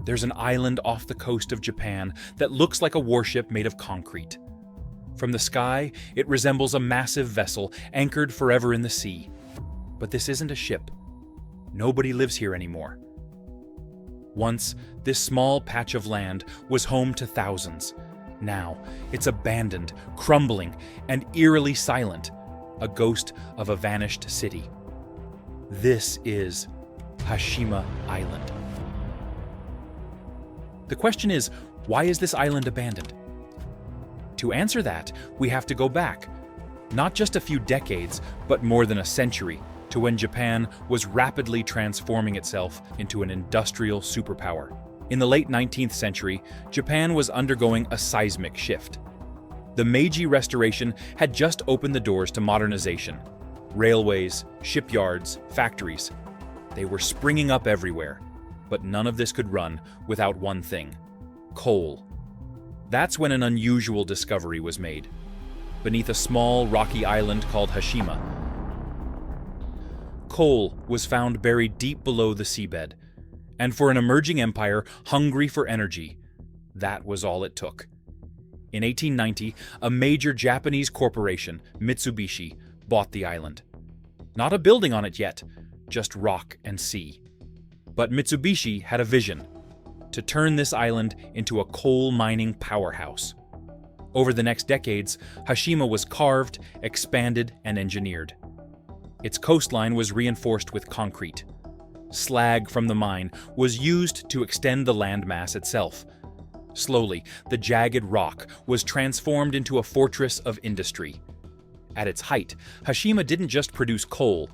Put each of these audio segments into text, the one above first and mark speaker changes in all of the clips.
Speaker 1: There's an island off the coast of Japan that looks like a warship made of concrete. From the sky, it resembles a massive vessel anchored forever in the sea. But this isn't a ship. Nobody lives here anymore. Once, this small patch of land was home to thousands. Now, it's abandoned, crumbling, and eerily silent, a ghost of a vanished city. This is Hashima Island. The question is, why is this island abandoned? To answer that, we have to go back, not just a few decades, but more than a century, to when Japan was rapidly transforming itself into an industrial superpower. In the late 19th century, Japan was undergoing a seismic shift. The Meiji Restoration had just opened the doors to modernization. Railways, shipyards, factories. They were springing up everywhere, but none of this could run without one thing: coal. That's when an unusual discovery was made. Beneath a small rocky island called Hashima, coal was found buried deep below the seabed. And for an emerging empire hungry for energy, that was all it took. In 1890, a major Japanese corporation, Mitsubishi, bought the island. Not a building on it yet, just rock and sea. But Mitsubishi had a vision: to turn this island into a coal mining powerhouse. Over the next decades, Hashima was carved, expanded, and engineered. Its coastline was reinforced with concrete. Slag from the mine was used to extend the landmass itself. Slowly, the jagged rock was transformed into a fortress of industry. At its height, Hashima didn't just produce coal,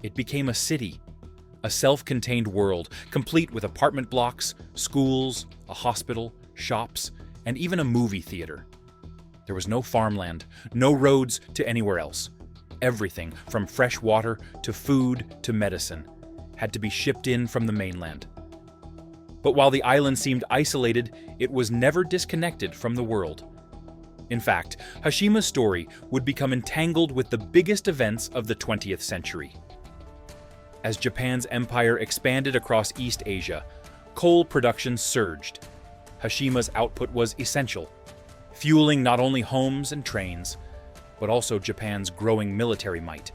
Speaker 1: it became a city, a self-contained world, complete with apartment blocks, schools, a hospital, shops, and even a movie theater. There was no farmland, no roads to anywhere else. Everything, from fresh water to food to medicine, had to be shipped in from the mainland. But while the island seemed isolated, it was never disconnected from the world. In fact, Hashima's story would become entangled with the biggest events of the 20th century. As Japan's empire expanded across East Asia, coal production surged. Hashima's output was essential, fueling not only homes and trains, but also Japan's growing military might.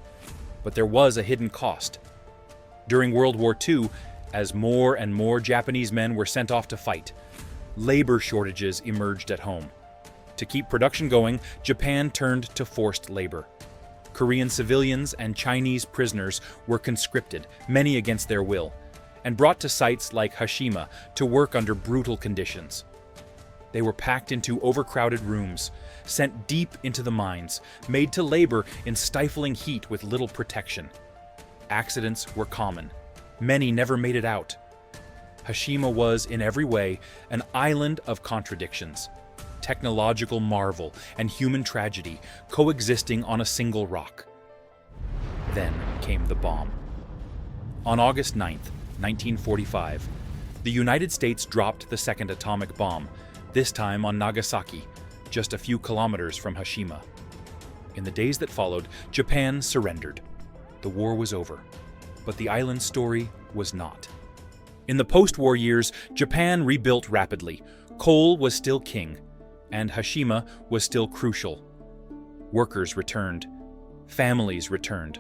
Speaker 1: But there was a hidden cost. During World War II, as more and more Japanese men were sent off to fight, labor shortages emerged at home. To keep production going, Japan turned to forced labor. Korean civilians and Chinese prisoners were conscripted, many against their will, and brought to sites like Hashima to work under brutal conditions. They were packed into overcrowded rooms, sent deep into the mines, made to labor in stifling heat with little protection. Accidents were common. Many never made it out. Hashima was, in every way, an island of contradictions. Technological marvel and human tragedy coexisting on a single rock. Then came the bomb. On August 9th, 1945, the United States dropped the second atomic bomb, this time on Nagasaki, just a few kilometers from Hashima. In the days that followed, Japan surrendered. The war was over, but the island's story was not. In the post-war years, Japan rebuilt rapidly. Coal was still king, and Hashima was still crucial. Workers returned. Families returned.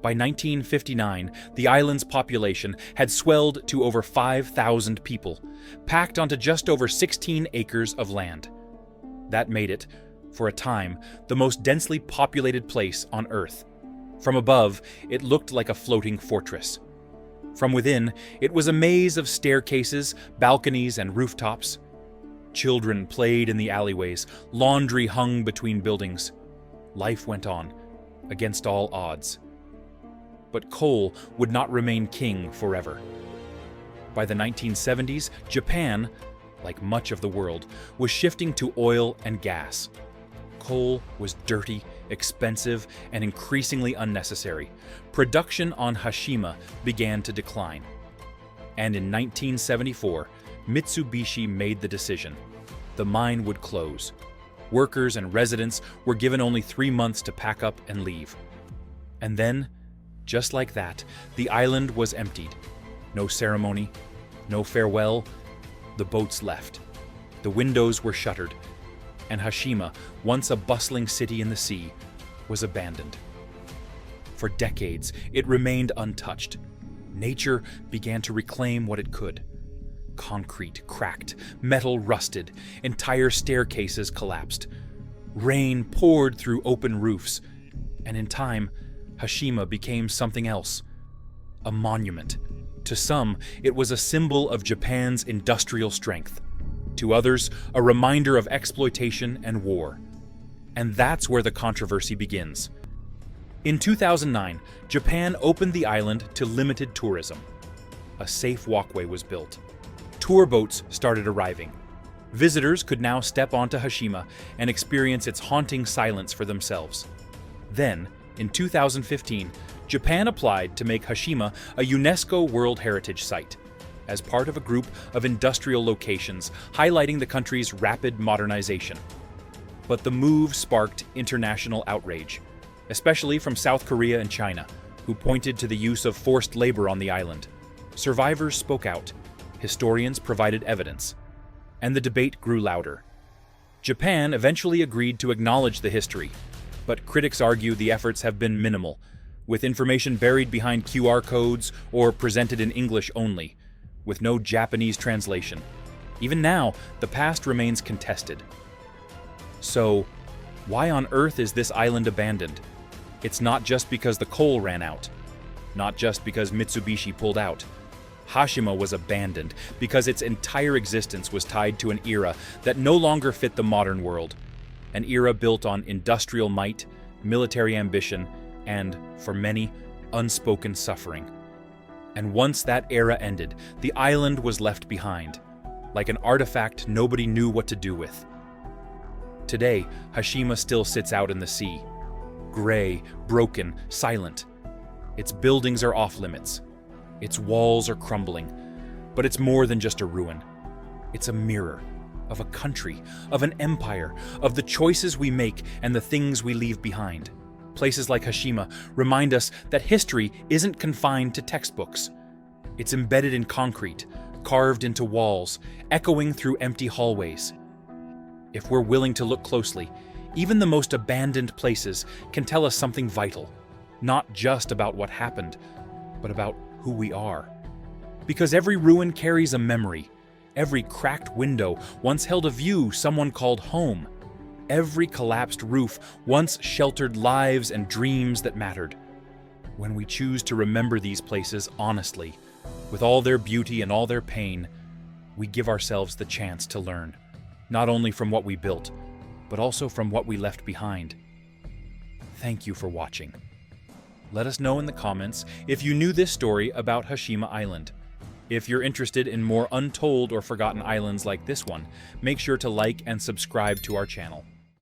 Speaker 1: By 1959, the island's population had swelled to over 5,000 people, packed onto just over 16 acres of land. That made it, for a time, the most densely populated place on Earth. From above, it looked like a floating fortress. From within, it was a maze of staircases, balconies, and rooftops. Children played in the alleyways, laundry hung between buildings. Life went on, against all odds. But coal would not remain king forever. By the 1970s, Japan, like much of the world, was shifting to oil and gas. Coal was dirty, expensive, and increasingly unnecessary. Production on Hashima began to decline. And in 1974, Mitsubishi made the decision. The mine would close. Workers and residents were given only 3 months to pack up and leave. And then, just like that, the island was emptied. No ceremony, No farewell, the boats left. The windows were shuttered, and Hashima, once a bustling city in the sea, was abandoned. For decades, it remained untouched. Nature began to reclaim what it could. Concrete cracked, metal rusted, entire staircases collapsed. Rain poured through open roofs, and in time, Hashima became something else. A monument. To some, it was a symbol of Japan's industrial strength. To others, a reminder of exploitation and war. And that's where the controversy begins. In 2009, Japan opened the island to limited tourism. A safe walkway was built. Tour boats started arriving. Visitors could now step onto Hashima and experience its haunting silence for themselves. Then, in 2015, Japan applied to make Hashima a UNESCO World Heritage Site, as part of a group of industrial locations highlighting the country's rapid modernization. But the move sparked international outrage, especially from South Korea and China, who pointed to the use of forced labor on the island. Survivors spoke out, historians provided evidence, and the debate grew louder. Japan eventually agreed to acknowledge the history, but critics argue the efforts have been minimal, with information buried behind QR codes or presented in English only, with no Japanese translation. Even now, the past remains contested. So, why on earth is this island abandoned? It's not just because the coal ran out, not just because Mitsubishi pulled out. Hashima was abandoned because its entire existence was tied to an era that no longer fit the modern world, an era built on industrial might, military ambition, and, for many, unspoken suffering. And once that era ended, the island was left behind, like an artifact nobody knew what to do with. Today, Hashima still sits out in the sea, gray, broken, silent. Its buildings are off limits. Its walls are crumbling. But it's more than just a ruin. It's a mirror of a country, of an empire, of the choices we make and the things we leave behind. Places like Hashima remind us that history isn't confined to textbooks. It's embedded in concrete, carved into walls, echoing through empty hallways. If we're willing to look closely, even the most abandoned places can tell us something vital, not just about what happened, but about who we are. Because every ruin carries a memory. Every cracked window once held a view someone called home. Every collapsed roof once sheltered lives and dreams that mattered. When we choose to remember these places honestly, with all their beauty and all their pain, we give ourselves the chance to learn, not only from what we built, but also from what we left behind. Thank you for watching. Let us know in the comments if you knew this story about Hashima Island. If you're interested in more untold or forgotten islands like this one, make sure to like and subscribe to our channel.